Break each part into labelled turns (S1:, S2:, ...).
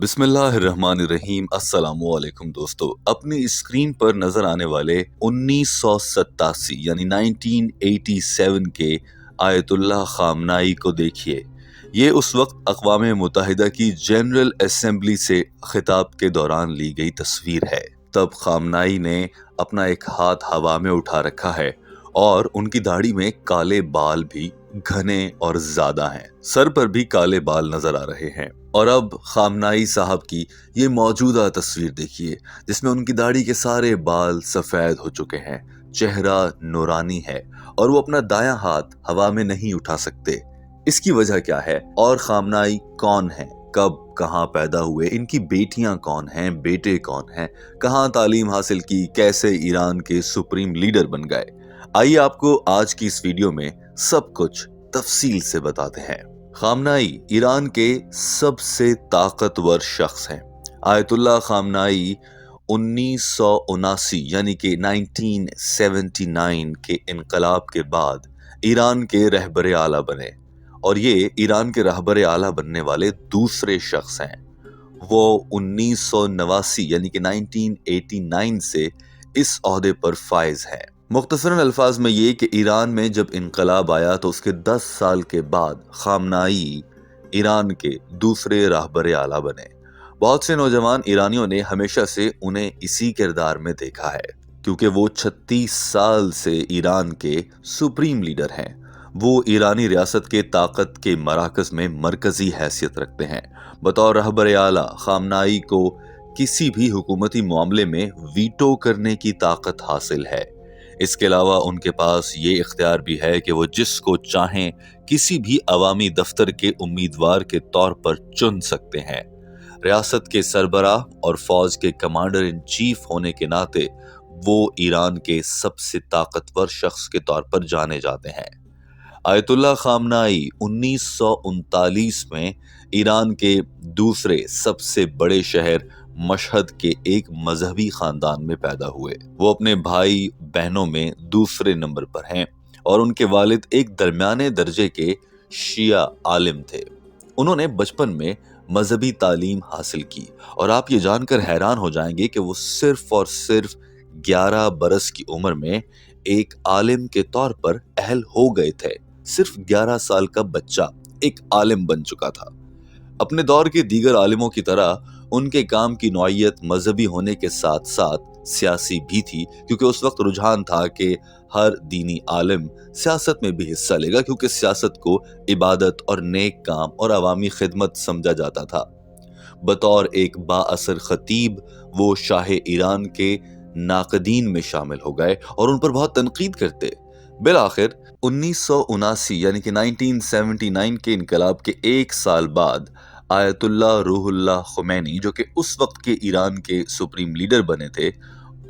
S1: بسم اللہ الرحمن الرحیم۔ السلام علیکم دوستو، اپنی اسکرین پر نظر آنے والے 1987 یعنی 1987 کے آیت اللہ خامنائی کو دیکھیے۔ یہ اس وقت اقوام متحدہ کی جنرل اسمبلی سے خطاب کے دوران لی گئی تصویر ہے۔ تب خامنائی نے اپنا ایک ہاتھ ہوا میں اٹھا رکھا ہے اور ان کی داڑھی میں کالے بال بھی گھنے اور زیادہ ہیں، سر پر بھی کالے بال نظر آ رہے ہیں۔ اور اب خامنائی صاحب کی یہ موجودہ تصویر دیکھیے جس میں ان کی داڑھی کے سارے بال سفید ہو چکے ہیں، چہرہ نورانی ہے اور وہ اپنا دایاں ہاتھ ہوا میں نہیں اٹھا سکتے۔ اس کی وجہ کیا ہے اور خامنائی کون ہیں، کب کہاں پیدا ہوئے، ان کی بیٹیاں کون ہیں، بیٹے کون ہیں، کہاں تعلیم حاصل کی، کیسے ایران کے سپریم لیڈر بن گئے، آئیے آپ کو آج کی اس ویڈیو میں سب کچھ تفصیل سے بتاتے ہیں۔ خامنائی ایران کے سب سے طاقتور شخص ہیں۔ آیت اللہ خامنائی 1979 یعنی کہ 1979 کے انقلاب کے بعد ایران کے رہبر اعلیٰ بنے اور یہ ایران کے رہبر اعلیٰ بننے والے دوسرے شخص ہیں۔ وہ 1989 یعنی کہ 1989 سے اس عہدے پر فائز ہیں۔ مختصراً الفاظ میں یہ کہ ایران میں جب انقلاب آیا تو اس کے 10 سال کے بعد خامنائی ایران کے دوسرے رہبر اعلیٰ بنے۔ بہت سے نوجوان ایرانیوں نے ہمیشہ سے انہیں اسی کردار میں دیکھا ہے کیونکہ وہ 36 سال سے ایران کے سپریم لیڈر ہیں۔ وہ ایرانی ریاست کے طاقت کے مراکز میں مرکزی حیثیت رکھتے ہیں۔ بطور رہبر اعلیٰ خامنائی کو کسی بھی حکومتی معاملے میں ویٹو کرنے کی طاقت حاصل ہے۔ اس کے علاوہ ان کے پاس یہ اختیار بھی ہے کہ وہ جس کو چاہیں کسی بھی عوامی دفتر کے امیدوار کے طور پر چن سکتے ہیں۔ ریاست کے سربراہ اور فوج کے کمانڈر ان چیف ہونے کے ناطے وہ ایران کے سب سے طاقتور شخص کے طور پر جانے جاتے ہیں۔ آیت اللہ خامنائی 1939 میں ایران کے دوسرے سب سے بڑے شہر مشہد کے ایک مذہبی خاندان میں پیدا ہوئے۔ وہ اپنے بھائی بہنوں میں دوسرے نمبر پر ہیں اور ان کے والد ایک درمیانے درجے کے شیعہ عالم تھے۔ انہوں نے بچپن میں مذہبی تعلیم حاصل کی اور آپ یہ جان کر حیران ہو جائیں گے کہ وہ صرف اور صرف 11 برس کی عمر میں ایک عالم کے طور پر اہل ہو گئے تھے۔ صرف 11 سال کا بچہ ایک عالم بن چکا تھا۔ اپنے دور کے دیگر عالموں کی طرح ان کے کام کی نوعیت مذہبی ہونے کے ساتھ ساتھ سیاسی بھی تھی، کیونکہ اس وقت رجحان تھا کہ ہر دینی عالم سیاست میں بھی حصہ لے گا، کیونکہ سیاست کو عبادت اور نیک کام اور عوامی خدمت سمجھا جاتا تھا۔ بطور ایک با اثر خطیب وہ شاہ ایران کے ناقدین میں شامل ہو گئے اور ان پر بہت تنقید کرتے۔ بالآخر 1979 یعنی کہ 1979 کے انقلاب کے ایک سال بعد آیت اللہ روح اللہ خمینی جو کہ اس وقت کے ایران کے سپریم لیڈر بنے تھے،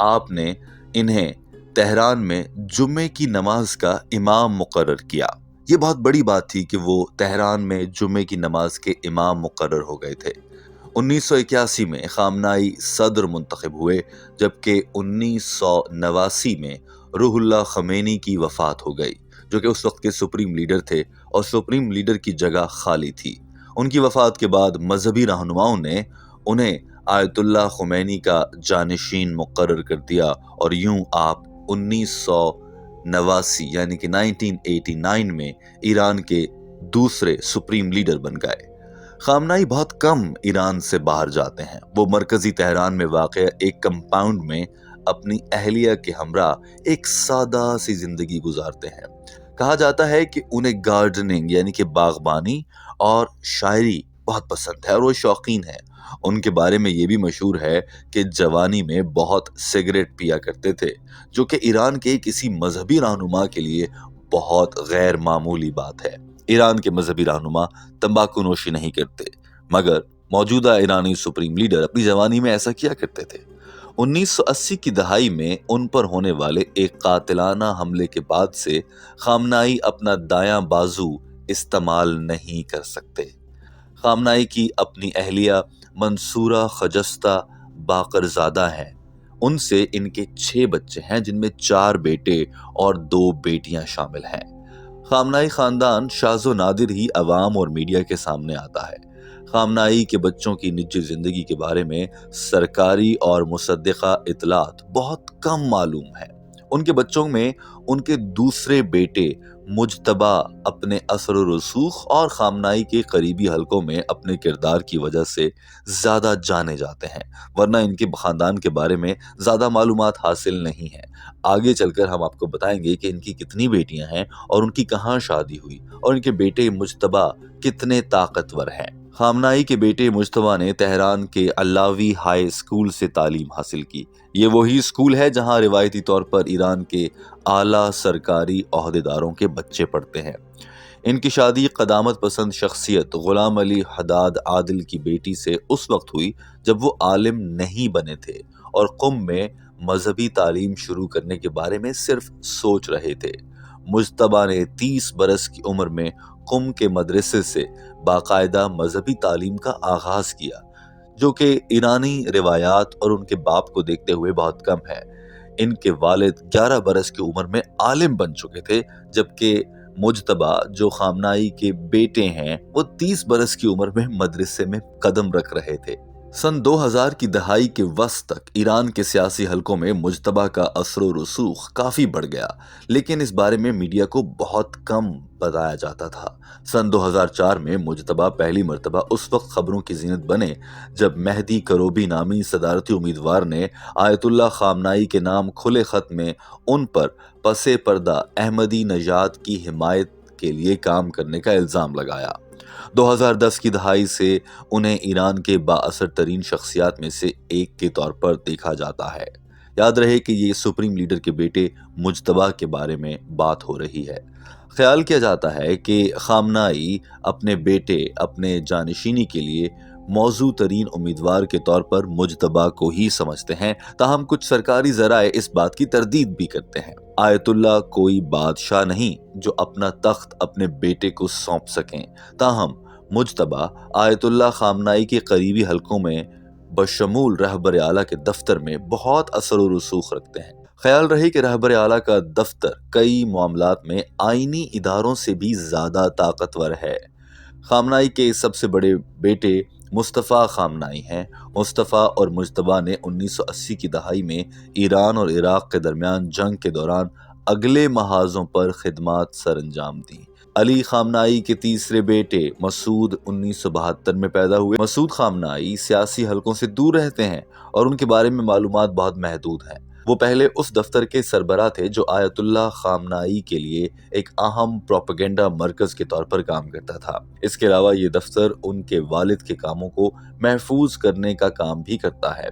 S1: آپ نے انہیں تہران میں جمعے کی نماز کا امام مقرر کیا۔ یہ بہت بڑی بات تھی کہ وہ تہران میں جمعے کی نماز کے امام مقرر ہو گئے تھے۔ 1981 میں خامنائی صدر منتخب ہوئے، جبکہ 1989 میں روح اللہ خمینی کی وفات ہو گئی جو کہ اس وقت کے سپریم لیڈر تھے اور سپریم لیڈر کی جگہ خالی تھی۔ ان کی وفات کے بعد مذہبی رہنماؤں نے انہیں آیت اللہ خمینی کا جانشین مقرر کر دیا اور یوں آپ 1989 یعنی کہ 1989 میں ایران کے دوسرے سپریم لیڈر بن گئے۔ خامنائی بہت کم ایران سے باہر جاتے ہیں۔ وہ مرکزی تہران میں واقع ایک کمپاؤنڈ میں اپنی اہلیہ کے ہمراہ ایک سادہ سی زندگی گزارتے ہیں۔ کہا جاتا ہے کہ انہیں گارڈننگ یعنی کہ باغبانی اور شاعری بہت پسند ہے اور وہ شوقین ہیں۔ ان کے بارے میں یہ بھی مشہور ہے کہ جوانی میں بہت سگریٹ پیا کرتے تھے، جو کہ ایران کے کسی مذہبی رہنما کے لیے بہت غیر معمولی بات ہے۔ ایران کے مذہبی رہنما تمباکو نوشی نہیں کرتے، مگر موجودہ ایرانی سپریم لیڈر اپنی جوانی میں ایسا کیا کرتے تھے۔ 1980 کی دہائی میں ان پر ہونے والے ایک قاتلانہ حملے کے بعد سے خامنائی اپنا دایاں بازو استعمال نہیں کر سکتے۔ خامنائی کی اپنی اہلیہ منصورہ خجستہ باقر زادہ ہیں۔ ان سے ان کے 6 بچے ہیں، جن میں 4 بیٹے اور 2 بیٹیاں شامل ہیں۔ خامنائی خاندان شاذ و نادر ہی عوام اور میڈیا کے سامنے آتا ہے۔ خامنائی کے بچوں کی نجی زندگی کے بارے میں سرکاری اور مصدقہ اطلاعات بہت کم معلوم ہے۔ ان کے بچوں میں ان کے دوسرے بیٹے مجتبی اپنے اثر و رسوخ اور خامنائی کے قریبی حلقوں میں اپنے کردار کی وجہ سے زیادہ جانے جاتے ہیں، ورنہ ان کے خاندان کے بارے میں زیادہ معلومات حاصل نہیں ہیں۔ آگے چل کر ہم آپ کو بتائیں گے کہ ان کی کتنی بیٹیاں ہیں اور ان کی کہاں شادی ہوئی اور ان کے بیٹے مجتبی کتنے طاقتور ہیں۔ خامنائی کے بیٹے مجتبی نے تہران کے علاوی ہائی اسکول سے تعلیم حاصل کی۔ یہ وہی اسکول ہے جہاں روایتی طور پر ایران کے اعلیٰ سرکاری عہدیداروں کے بچے پڑھتے ہیں۔ ان کی شادی قدامت پسند شخصیت غلام علی حداد عادل کی بیٹی سے اس وقت ہوئی جب وہ عالم نہیں بنے تھے اور قم میں مذہبی تعلیم شروع کرنے کے بارے میں صرف سوچ رہے تھے۔ مجتبی نے 30 برس کی عمر میں قم کے مدرسے سے باقاعدہ مذہبی تعلیم کا آغاز کیا، جو کہ ایرانی روایات اور ان کے باپ کو دیکھتے ہوئے بہت کم ہے۔ ان کے والد 11 برس کی عمر میں عالم بن چکے تھے، جبکہ مجتبی جو خامنائی کے بیٹے ہیں وہ 30 برس کی عمر میں مدرسے میں قدم رکھ رہے تھے۔ سن 2000 کی دہائی کے وسط تک ایران کے سیاسی حلقوں میں مجتبی کا اثر و رسوخ کافی بڑھ گیا، لیکن اس بارے میں میڈیا کو بہت کم بتایا جاتا تھا۔ سن 2004 میں مجتبی پہلی مرتبہ اس وقت خبروں کی زینت بنے جب مہدی کروبی نامی صدارتی امیدوار نے آیت اللہ خامنائی کے نام کھلے خط میں ان پر پس پردہ احمدی نژاد کی حمایت کے لیے کام کرنے کا الزام لگایا۔ 2010 کی دہائی سے انہیں ایران کے بااثر ترین شخصیات میں سے ایک کے طور پر دیکھا جاتا ہے۔ یاد رہے کہ یہ سپریم لیڈر کے بیٹے مجتبی کے بارے میں بات ہو رہی ہے۔ خیال کیا جاتا ہے کہ خامنائی اپنے بیٹے اپنے جانشینی کے لیے موزوں ترین امیدوار کے طور پر مجتبی کو ہی سمجھتے ہیں، تاہم کچھ سرکاری ذرائع اس بات کی تردید بھی کرتے ہیں۔ آیت اللہ کوئی بادشاہ نہیں جو اپنا تخت اپنے بیٹے کو سونپ سکیں، تاہم مجتبی آیت اللہ خامنائی کے قریبی حلقوں میں بشمول رہبر اعلیٰ کے دفتر میں بہت اثر و رسوخ رکھتے ہیں۔ خیال رہے کہ رہبر اعلیٰ کا دفتر کئی معاملات میں آئینی اداروں سے بھی زیادہ طاقتور ہے۔ خامنائی کے سب سے بڑے بیٹے مصطفیٰ خامنائی ہیں۔ مصطفیٰ اور مجتبی نے 1980 کی دہائی میں ایران اور عراق کے درمیان جنگ کے دوران اگلے محاذوں پر خدمات سر انجام دیں۔ علی خامنائی کے تیسرے بیٹے مسعود 1972 میں پیدا ہوئے۔ مسعود خامنائی سیاسی حلقوں سے دور رہتے ہیں اور ان کے بارے میں معلومات بہت محدود ہیں۔ وہ پہلے اس دفتر کے سربراہ تھے جو آیت اللہ خامنائی کے لیے ایک اہم پروپیگنڈا مرکز کے طور پر کام کرتا تھا۔ اس کے علاوہ یہ دفتر ان کے والد کے کاموں کو محفوظ کرنے کا کام بھی کرتا ہے۔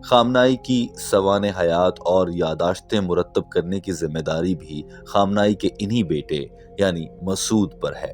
S1: خامنائی کی سوانح حیات اور یادداشتیں مرتب کرنے کی ذمہ داری بھی خامنائی کے انہی بیٹے یعنی مسعود پر ہے۔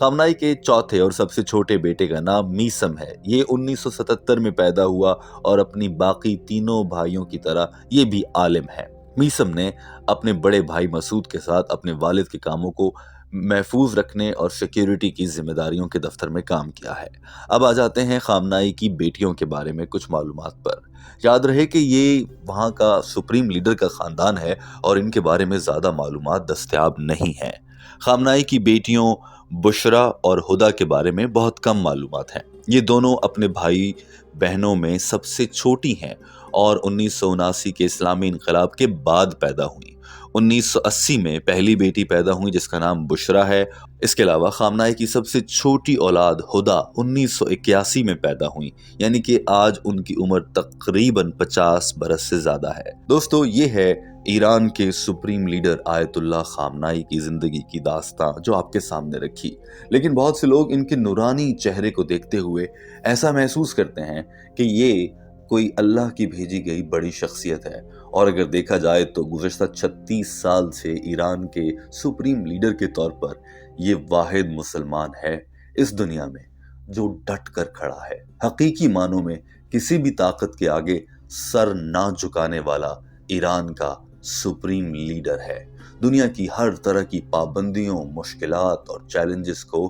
S1: خامنائی کے چوتھے اور سب سے چھوٹے بیٹے کا نام میثم ہے۔ یہ 1977 میں پیدا ہوا اور اپنی باقی تینوں بھائیوں کی طرح یہ بھی عالم ہے۔ میثم نے اپنے بڑے بھائی مسعود کے ساتھ اپنے والد کے کاموں کو محفوظ رکھنے اور سیکیورٹی کی ذمہ داریوں کے دفتر میں کام کیا ہے۔ اب آ جاتے ہیں خامنائی کی بیٹیوں کے بارے میں کچھ معلومات پر۔ یاد رہے کہ یہ وہاں کا سپریم لیڈر کا خاندان ہے اور ان کے بارے میں زیادہ معلومات دستیاب نہیں ہیں۔ خامنائی کی بیٹیوں بشرا اور ہدا کے بارے میں بہت کم معلومات ہیں۔ یہ دونوں اپنے بھائی بہنوں میں سب سے چھوٹی ہیں اور 1979 کے اسلامی انقلاب کے بعد پیدا ہوئیں۔ 1980 میں پہلی بیٹی پیدا ہوئی جس کا نام بشرا ہے۔ اس کے علاوہ خامنائی کی سب سے چھوٹی اولاد ہدا 1981 میں پیدا ہوئی، یعنی کہ آج ان کی عمر تقریباً 50 برس سے زیادہ ہے۔ دوستو، یہ ہے ایران کے سپریم لیڈر آیت اللہ خامنائی کی زندگی کی داستاں جو آپ کے سامنے رکھی، لیکن بہت سے لوگ ان کے نورانی چہرے کو دیکھتے ہوئے ایسا محسوس کرتے ہیں کہ یہ کوئی اللہ کی بھیجی گئی بڑی شخصیت ہے، اور اگر دیکھا جائے تو گزشتہ 36 سال سے ایران کے سپریم لیڈر کے طور پر یہ واحد مسلمان ہے اس دنیا میں جو ڈٹ کر کھڑا ہے۔ حقیقی معنوں میں کسی بھی طاقت کے آگے سر نہ جھکانے والا ایران کا سپریم لیڈر ہے۔ دنیا کی ہر طرح کی پابندیوں، مشکلات اور چیلنجز کو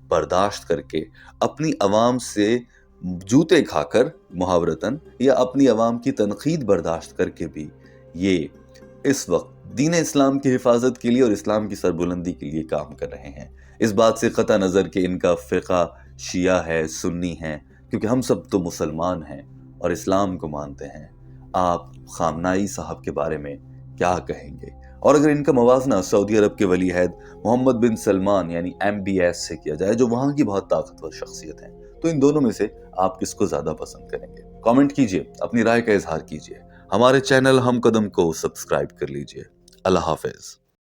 S1: برداشت کر کے اپنی عوام سے جوتے کھا کر محاورتاً یا اپنی عوام کی تنقید برداشت کر کے بھی یہ اس وقت دین اسلام کی حفاظت کے لیے اور اسلام کی سربلندی کے لیے کام کر رہے ہیں۔ اس بات سے قطع نظر کہ ان کا فرقہ شیعہ ہے، سنی ہیں، کیونکہ ہم سب تو مسلمان ہیں اور اسلام کو مانتے ہیں، آپ خامنائی صاحب کے بارے میں کیا کہیں گے؟ اور اگر ان کا موازنہ سعودی عرب کے ولی عہد محمد بن سلمان یعنی MBS سے کیا جائے جو وہاں کی بہت طاقتور شخصیت ہے، تو ان دونوں میں سے آپ کس کو زیادہ پسند کریں گے؟ کامنٹ کیجئے، اپنی رائے کا اظہار کیجئے، ہمارے چینل ہم قدم کو سبسکرائب کر لیجئے۔ اللہ حافظ۔